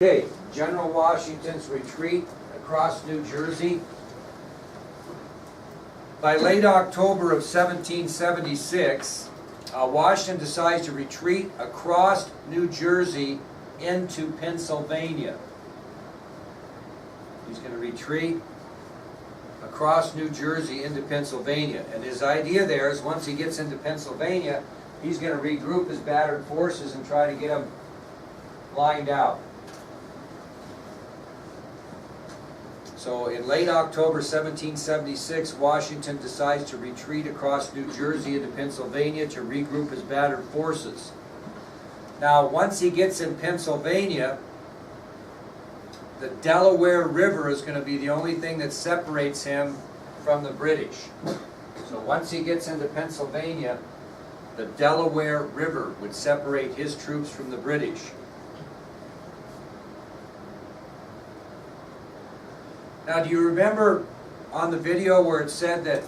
Okay, General Washington's retreat across New Jersey. By late October of 1776, Washington decides to retreat across New Jersey into Pennsylvania. He's going to retreat across New Jersey into Pennsylvania. And his idea there is once he gets into Pennsylvania, he's going to regroup his battered forces and try to get them lined out. So in late October 1776, Washington decides to retreat across New Jersey into Pennsylvania to regroup his battered forces. Now, once he gets in Pennsylvania, the Delaware River is going to be the only thing that separates him from the British. So once he gets into Pennsylvania, the Delaware River would separate his troops from the British. Now, do you remember on the video where it said that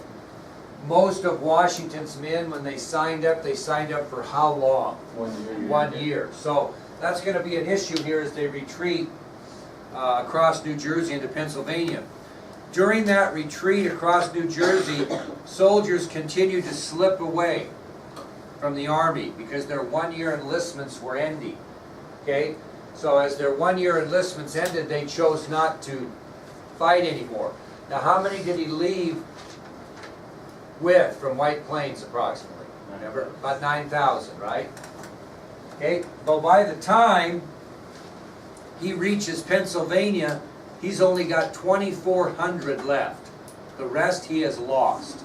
most of Washington's men, when they signed up for how long? 1 year. 1 year. So that's going to be an issue here as they retreat across New Jersey into Pennsylvania. During that retreat across New Jersey, soldiers continued to slip away from the Army because their 1 year enlistments were ending. Okay? So as their 1 year enlistments ended, they chose not to fight anymore. Now, how many did he leave with from White Plains approximately? Remember? About 9,000, right? Okay, but by the time he reaches Pennsylvania, he's only got 2,400 left. The rest he has lost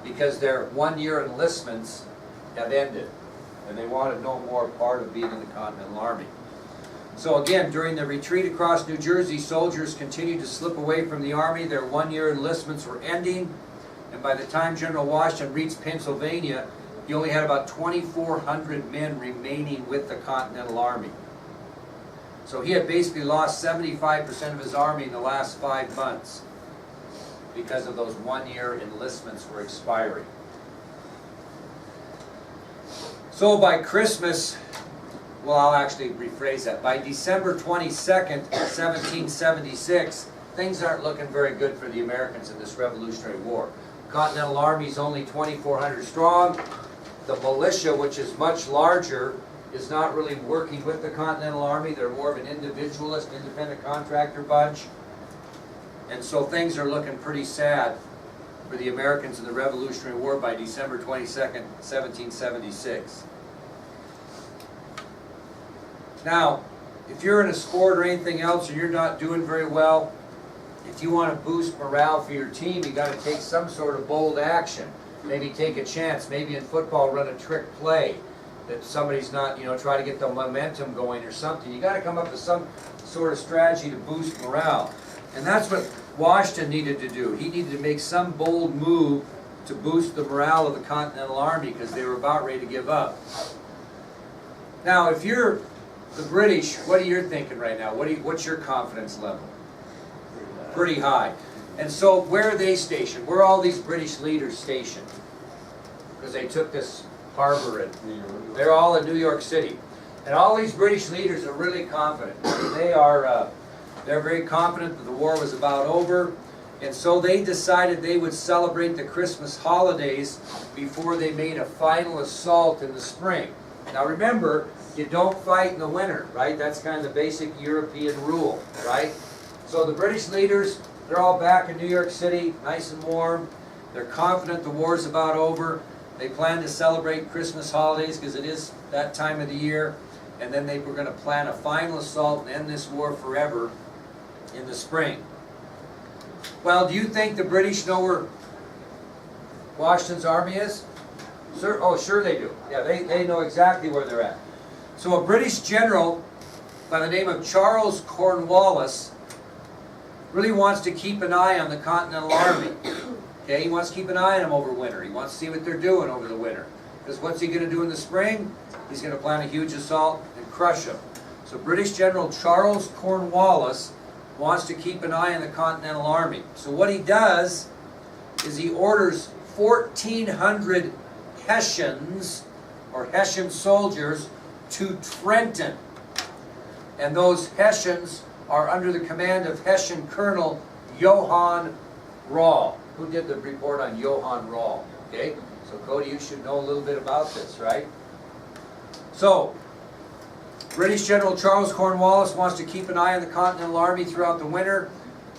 because their 1 year enlistments have ended and they wanted no more part of being in the Continental Army. So again, during the retreat across New Jersey, soldiers continued to slip away from the Army. Their 1 year enlistments were ending. And by the time General Washington reached Pennsylvania, he only had about 2,400 men remaining with the Continental Army. So he had basically lost 75% of his army in the last 5 months because of those 1 year enlistments were expiring. So by Christmas, well, I'll actually rephrase that. By December 22nd, 1776, things aren't looking very good for the Americans in this Revolutionary War. Continental Army is only 2,400 strong. The militia, which is much larger, is not really working with the Continental Army. They're more of an individualist, independent contractor bunch. And so things are looking pretty sad for the Americans in the Revolutionary War by December 22nd, 1776. Now, if you're in a sport or anything else and you're not doing very well, if you want to boost morale for your team, you got to take some sort of bold action. Maybe take a chance. Maybe in football run a trick play that somebody's not, try to get the momentum going or something. You got to come up with some sort of strategy to boost morale. And that's what Washington needed to do. He needed to make some bold move to boost the morale of the Continental Army because they were about ready to give up. Now, if you're the British, what are you thinking right now? What's your confidence level? Pretty high. And so where are they stationed? Where are all these British leaders stationed? Because they took this harbor and they're all in New York City. And all these British leaders are really confident. They're very confident that the war was about over. And so they decided they would celebrate the Christmas holidays before they made a final assault in the spring. Now remember, you don't fight in the winter, right? That's kind of the basic European rule, right? So the British leaders, they're all back in New York City, nice and warm. They're confident the war's about over. They plan to celebrate Christmas holidays because it is that time of the year. And then they were going to plan a final assault and end this war forever in the spring. Well, do you think the British know where Washington's army is? Sir? Oh, sure they do. Yeah, they know exactly where they're at. So a British general by the name of Charles Cornwallis really wants to keep an eye on the Continental Army. Okay, he wants to keep an eye on them over winter. He wants to see what they're doing over the winter. Because what's he going to do in the spring? He's going to plan a huge assault and crush them. So British General Charles Cornwallis wants to keep an eye on the Continental Army. So what he does is he orders 1,400 Hessians, or Hessian soldiers, to Trenton. And those Hessians are under the command of Hessian Colonel Johann Rall. Who did the report on Johann Rall? Okay, so Cody, you should know a little bit about this, right? So, British General Charles Cornwallis wants to keep an eye on the Continental Army throughout the winter,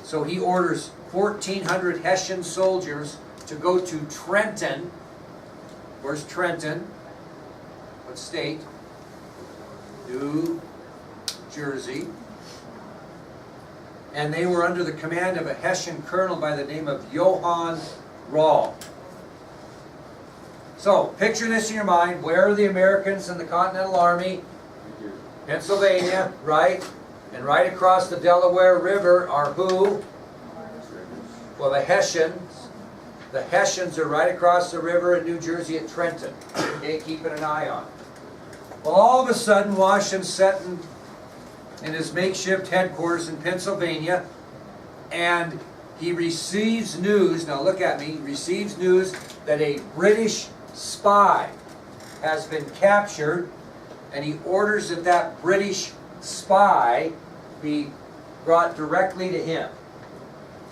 so he orders 1,400 Hessian soldiers to go to Trenton. Where's Trenton? What state? New Jersey. And they were under the command of a Hessian colonel by the name of Johann Rall. So, picture this in your mind. Where are the Americans in the Continental Army? Pennsylvania, right? And right across the Delaware River are who? Well, the Hessians. The Hessians are right across the river in New Jersey at Trenton. Okay, keeping an eye on. Well, all of a sudden, Washington's sitting in his makeshift headquarters in Pennsylvania, and he receives news, now look at me, he receives news that a British spy has been captured, and he orders that that British spy be brought directly to him.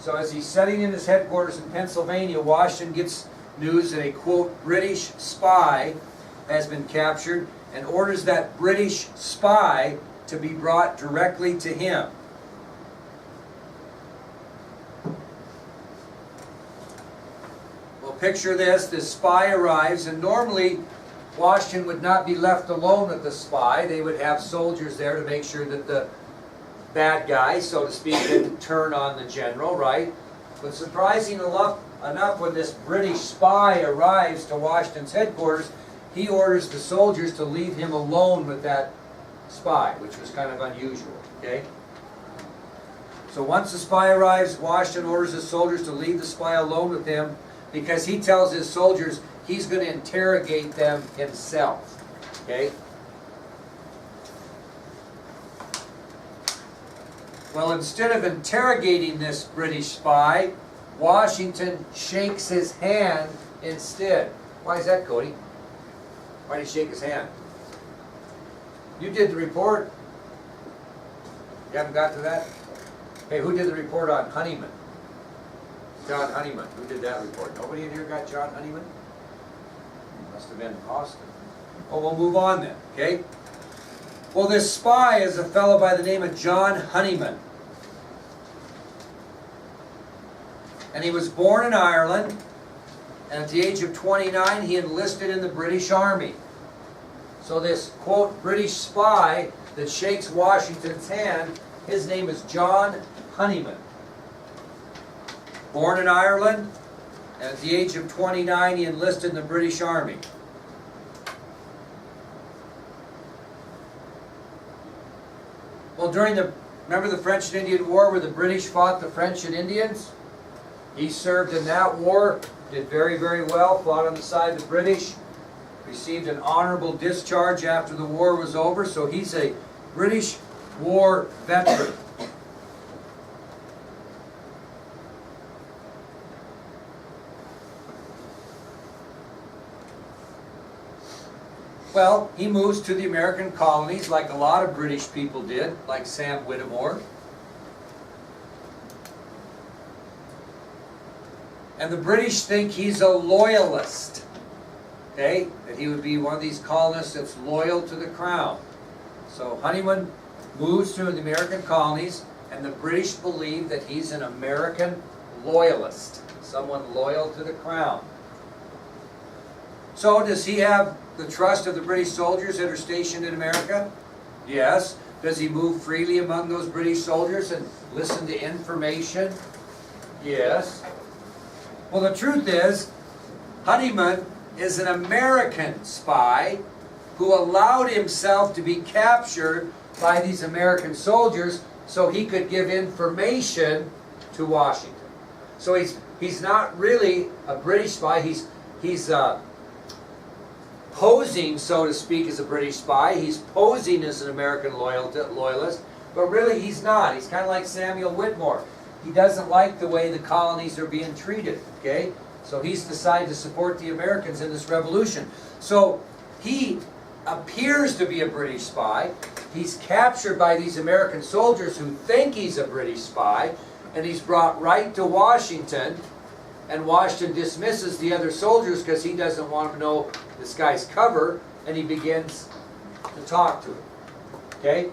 So as he's sitting in his headquarters in Pennsylvania, Washington gets news that a, quote, British spy has been captured, and orders that British spy to be brought directly to him. Well, picture this. This spy arrives, and normally Washington would not be left alone with the spy. They would have soldiers there to make sure that the bad guy, so to speak, didn't turn on the general, right? But surprising enough, when this British spy arrives to Washington's headquarters, he orders the soldiers to leave him alone with that spy, which was kind of unusual, okay? So once the spy arrives, Washington orders his soldiers to leave the spy alone with him, because he tells his soldiers he's going to interrogate them himself, okay? Well, instead of interrogating this British spy, Washington shakes his hand instead. Why is that, Cody? Why did he shake his hand? You did the report. You haven't got to that? Hey, who did the report on Honeyman? John Honeyman. Who did that report? Nobody in here got John Honeyman? Must have been Austin. Well, we'll move on then, okay? Well, this spy is a fellow by the name of John Honeyman. And he was born in Ireland, and at the age of 29, he enlisted in the British Army. So this, quote, British spy that shakes Washington's hand, his name is John Honeyman. Born in Ireland, and at the age of 29, he enlisted in the British Army. Well, remember the French and Indian War where the British fought the French and Indians? He served in that war, did very, very well, fought on the side of the British, received an honorable discharge after the war was over, so he's a British war veteran. Well, he moves to the American colonies like a lot of British people did, like Sam Whittemore. And the British think he's a loyalist. Okay? That he would be one of these colonists that's loyal to the crown. So Honeyman moves to the American colonies, and the British believe that he's an American loyalist. Someone loyal to the crown. So does he have the trust of the British soldiers that are stationed in America? Yes. Does he move freely among those British soldiers and listen to information? Yes. Well, the truth is, Honeyman is an American spy who allowed himself to be captured by these American soldiers so he could give information to Washington. So he's not really a British spy. He's posing, so to speak, as a British spy. He's posing as an American loyalist, but really he's not. He's kind of like Samuel Whitmore. He doesn't like the way the colonies are being treated, okay? So he's decided to support the Americans in this revolution. So he appears to be a British spy. He's captured by these American soldiers who think he's a British spy, and he's brought right to Washington, and Washington dismisses the other soldiers because he doesn't want to know this guy's cover, and he begins to talk to him. Okay?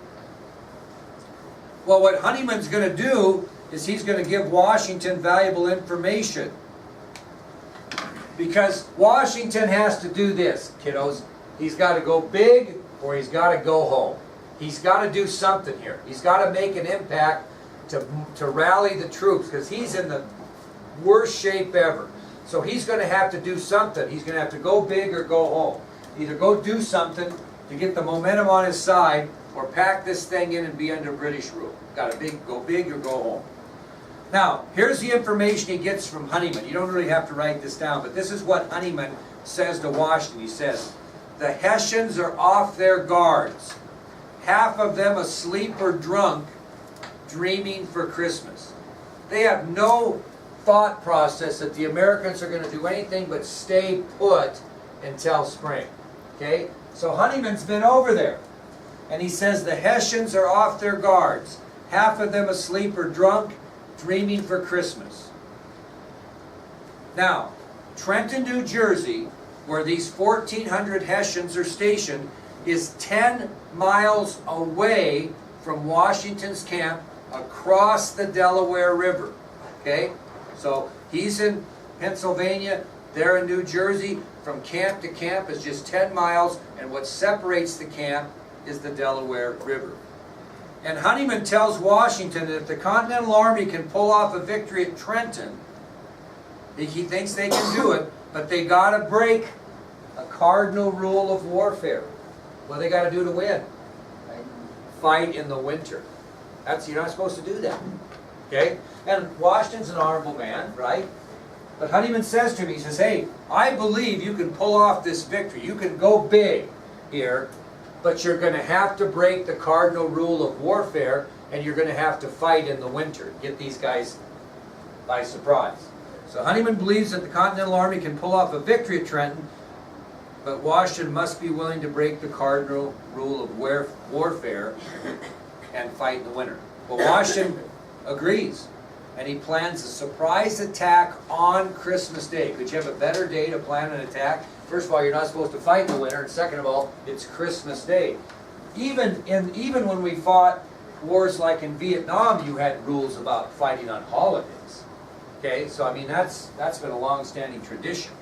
Well, what Honeyman's going to do is he's going to give Washington valuable information. Because Washington has to do this, kiddos. He's got to go big or he's got to go home. He's got to do something here. He's got to make an impact to rally the troops, because he's in the worst shape ever. So he's going to have to do something. He's going to have to go big or go home. Either go do something to get the momentum on his side, or pack this thing in and be under British rule. Got to go big or go home. Now, here's the information he gets from Honeyman. You don't really have to write this down, but this is what Honeyman says to Washington. He says, "The Hessians are off their guards, half of them asleep or drunk, dreaming for Christmas." They have no thought process that the Americans are going to do anything but stay put until spring. Okay? So Honeyman's been over there, and he says the Hessians are off their guards, half of them asleep or drunk, dreaming for Christmas. Now, Trenton, New Jersey, where these 1,400 Hessians are stationed, is 10 miles away from Washington's camp across the Delaware River. Okay? So he's in Pennsylvania, they're in New Jersey. From camp to camp is just 10 miles, and what separates the camp is the Delaware River. And Honeyman tells Washington that if the Continental Army can pull off a victory at Trenton, he thinks they can do it, but they got to break a cardinal rule of warfare. What do they got to do to win? Fight in the winter. You're not supposed to do that. Okay? And Washington's an honorable man, right? But Honeyman says to him, he says, "Hey, I believe you can pull off this victory. You can go big here, but you're going to have to break the cardinal rule of warfare, and you're going to have to fight in the winter. Get these guys by surprise." So Honeyman believes that the Continental Army can pull off a victory at Trenton, but Washington must be willing to break the cardinal rule of warfare and fight in the winter. But Washington agrees, and he plans a surprise attack on Christmas Day. Could you have a better day to plan an attack? First of all, you're not supposed to fight in the winter, and second of all, it's Christmas Day. Even when we fought wars like in Vietnam, you had rules about fighting on holidays. Okay, so I mean that's been a long-standing tradition.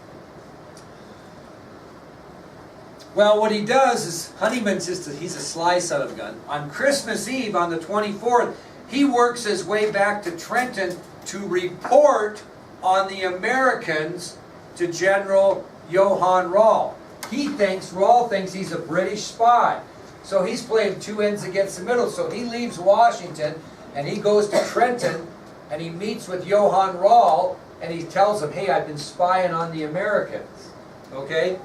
Well, what he does is, Honeyman's he's a sly son of a gun. On Christmas Eve, on the 24th, he works his way back to Trenton to report on the Americans to General Johann Rall. Rall thinks he's a British spy. So he's playing two ends against the middle. So he leaves Washington and he goes to Trenton and he meets with Johann Rall and he tells him, "Hey, I've been spying on the Americans." Okay?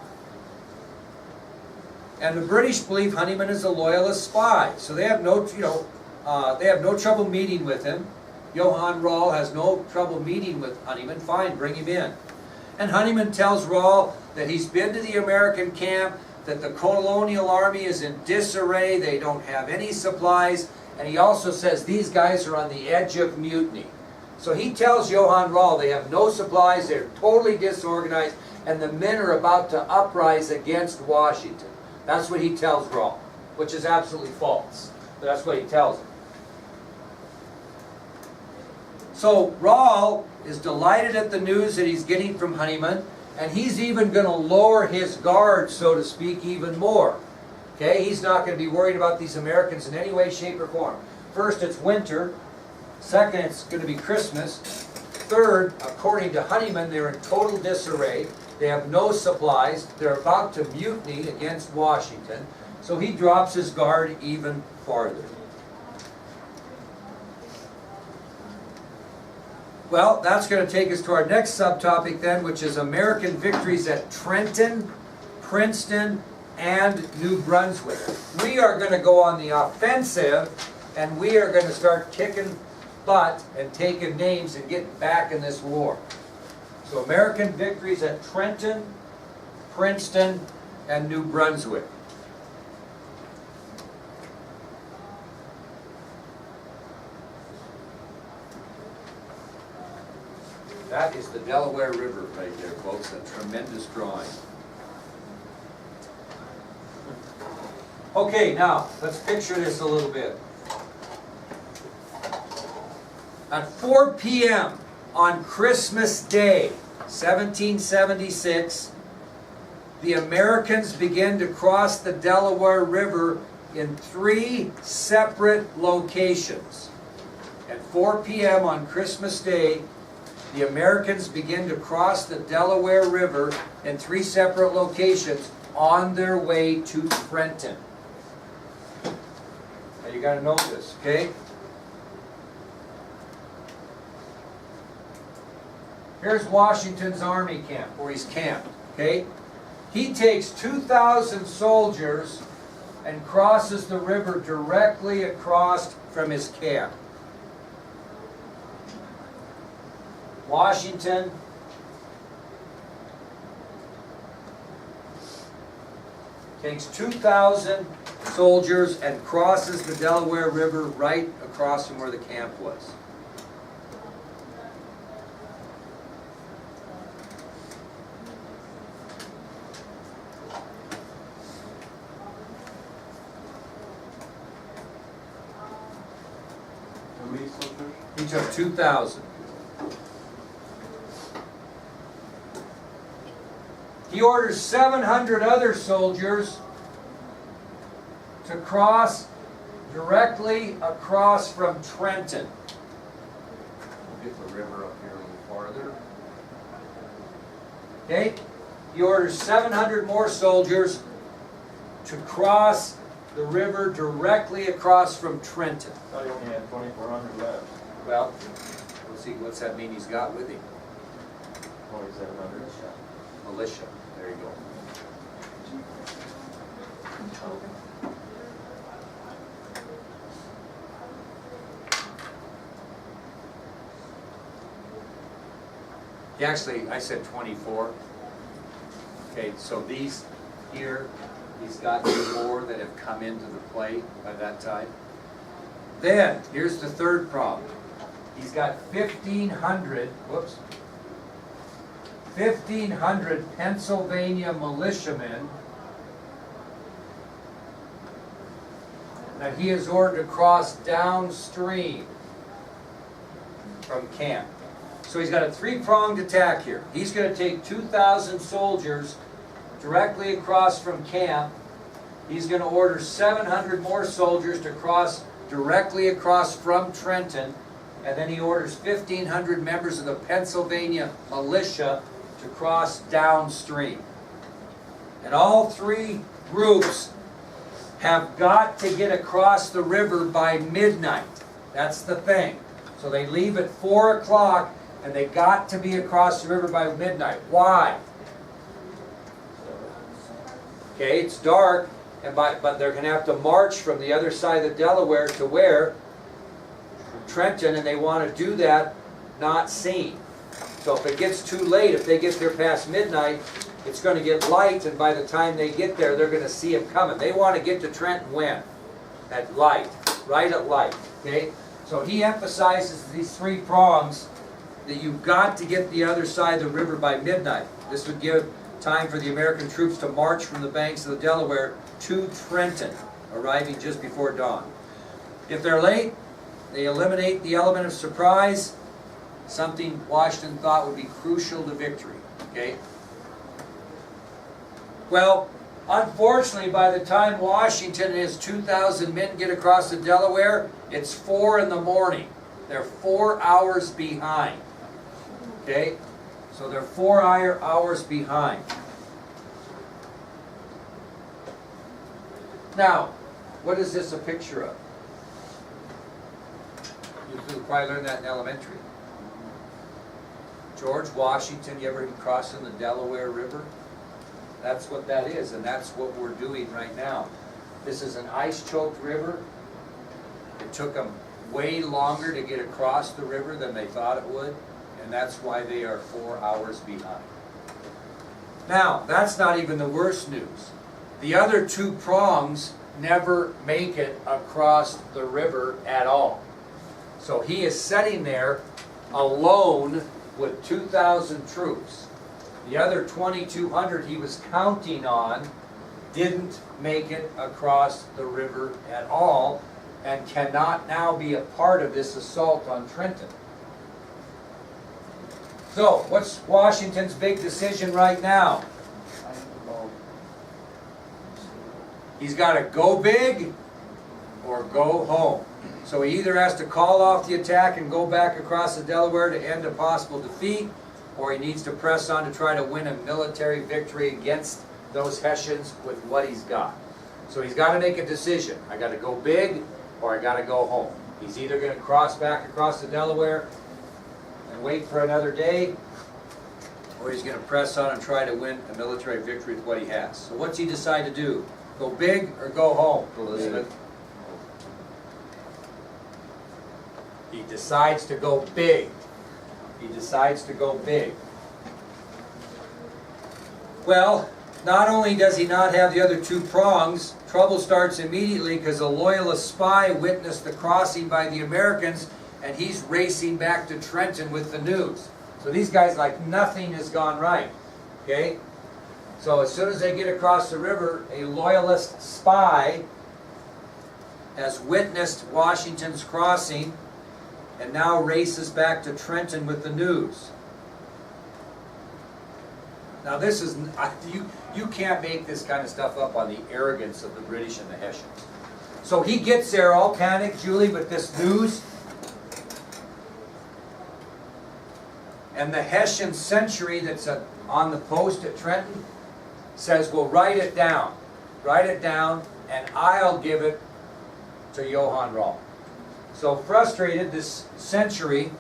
And the British believe Honeyman is a loyalist spy. So they have no trouble meeting with him. Johann Rall has no trouble meeting with Honeyman. Fine, bring him in. And Honeyman tells Rall that he's been to the American camp, that the colonial army is in disarray, they don't have any supplies, and he also says these guys are on the edge of mutiny. So he tells Johann Rall they have no supplies, they're totally disorganized, and the men are about to uprise against Washington. That's what he tells Rall, which is absolutely false. But that's what he tells him. So Rall is delighted at the news that he's getting from Honeyman, and he's even going to lower his guard, so to speak, even more. Okay, he's not going to be worried about these Americans in any way, shape, or form. First, it's winter. Second, it's going to be Christmas. Third, according to Honeyman, they're in total disarray. They have no supplies. They're about to mutiny against Washington. So he drops his guard even farther. Well, that's going to take us to our next subtopic then, which is American victories at Trenton, Princeton, and New Brunswick. We are going to go on the offensive, and we are going to start kicking butt and taking names and getting back in this war. So American victories at Trenton, Princeton, and New Brunswick. That is the Delaware River right there, folks. A tremendous drawing. Okay, now, let's picture this a little bit. At 4 p.m. on Christmas Day, 1776, the Americans begin to cross the Delaware River in 3 separate locations. At 4 p.m. on Christmas Day, the Americans begin to cross the Delaware River in 3 separate locations on their way to Trenton. Now you got to know this, okay? Here's Washington's army camp, where he's camped, okay? He takes 2,000 soldiers and crosses the river directly across from his camp. Washington takes 2,000 soldiers and crosses the Delaware River right across from where the camp was. How many soldiers? He took 2,000. He orders 700 other soldiers to cross directly across from Trenton. We'll get the river up here a little farther. Okay? He orders 700 more soldiers to cross the river directly across from Trenton. I thought he only had 2,400 left. Well, let's see, what's that mean he's got with him? 2,700. Militia. There you go. Actually, I said 24. Okay, so these here, he's got 2 more that have come into the play by that time. Then, here's the third problem. He's got 1,500, 1,500 Pennsylvania militiamen that he has ordered to cross downstream from camp. So he's got a 3-pronged attack here. He's going to take 2,000 soldiers directly across from camp. He's going to order 700 more soldiers to cross directly across from Trenton. And then he orders 1,500 members of the Pennsylvania militia to cross downstream. And all 3 groups have got to get across the river by midnight. That's the thing. So they leave at 4 o'clock and they got to be across the river by midnight. Why? Okay, it's dark, but they're going to have to march from the other side of the Delaware to where? Trenton, and they want to do that not seen. So if it gets too late, if they get there past midnight, it's going to get light, and by the time they get there, they're going to see him coming. They want to get to Trenton when? At light, right at light, okay? So he emphasizes these 3 prongs that you've got to get the other side of the river by midnight. This would give time for the American troops to march from the banks of the Delaware to Trenton, arriving just before dawn. If they're late, they eliminate the element of surprise, something Washington thought would be crucial to victory. Okay? Well, unfortunately, by the time Washington and his 2,000 men get across the Delaware, it's 4 in the morning. They're 4 hours behind. Okay? So they're 4 hours behind. Now, what is this a picture of? You probably learned that in elementary. George Washington, you ever crossing the Delaware River? That's what that is, and that's what we're doing right now. This is an ice-choked river. It took them way longer to get across the river than they thought it would, and that's why they are 4 hours behind. Now, that's not even the worst news. The other 2 prongs never make it across the river at all. So he is sitting there alone with 2,000 troops. The other 2,200 he was counting on didn't make it across the river at all and cannot now be a part of this assault on Trenton. So, what's Washington's big decision right now? He's got to go big or go home. So he either has to call off the attack and go back across the Delaware to end a possible defeat, or he needs to press on to try to win a military victory against those Hessians with what he's got. So he's got to make a decision. I got to go big or I got to go home. He's either going to cross back across the Delaware and wait for another day, or he's going to press on and try to win a military victory with what he has. So what's he decide to do? Go big or go home, Elizabeth? He decides to go big. He decides to go big. Well, not only does he not have the other two prongs, trouble starts immediately because a loyalist spy witnessed the crossing by the Americans and he's racing back to Trenton with the news. So these guys like nothing has gone right. Okay? So as soon as they get across the river, a loyalist spy has witnessed Washington's crossing and now races back to Trenton with the news. Now this is, you can't make this kind of stuff up on the arrogance of the British and the Hessians. So he gets there all panicked, Julie, with this news. And the Hessian sentry that's on the post at Trenton says, well, write it down, and I'll give it to Johann Rall. So frustrated, this sentry